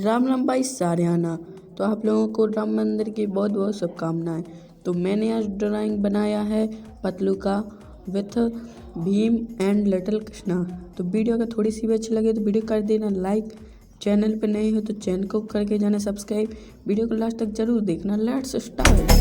राम राम भाई सारियाना। तो आप लोगों को राम मंदिर की बहुत बहुत शुभकामनाएं। तो मैंने आज ड्राइंग बनाया है पतलू का with Bhim and little Krishna. तो वीडियो अगर थोड़ी सी भी अच्छी लगे तो वीडियो कर देना लाइक, चैनल पे नए हो तो चैनल को करके जाना सब्सक्राइब, वीडियो को लास्ट तक जरूर देखना। Let's start.